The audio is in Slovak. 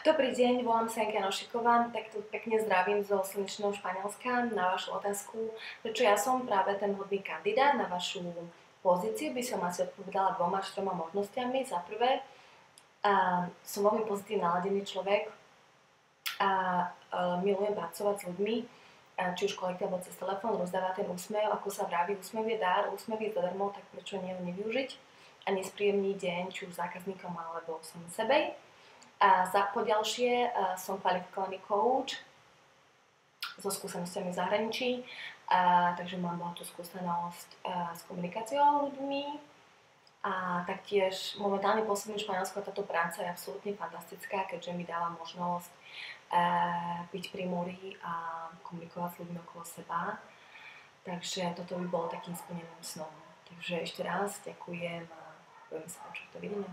Dobrý deň, volám sa Janka Nošiková, tak tu pekne zdravím zo slnečného Španielska na vašu otázku, prečo ja som práve ten vhodný kandidát na vašu pozíciu, by som asi odpovedala 2 až 3 možnostiami. Za prvé, som veľmi pozitívne naladený človek a milujem pracovať s ľuďmi, či už kolektív alebo cez telefón, rozdávať ten úsmev, ako sa vraví, úsmev je dar, úsmev je zadarmo, tak prečo nie ho nevyužiť a nespríjemniť deň či už zákazníkom alebo samým sebe. A poďalšie som kvalifikovaný coach so skúsenostiami v zahraničí, takže mám bohatú skúsenosť s komunikáciou ľuďmi a taktiež momentálne pôsobím v Španielsku a táto práca je absolútne fantastická, keďže mi dáva možnosť byť pri mori a komunikovať s ľuďmi okolo seba. Takže toto by bolo takým splneným snom. Takže ešte raz ďakujem a budeme sa počuť. Dovidenia.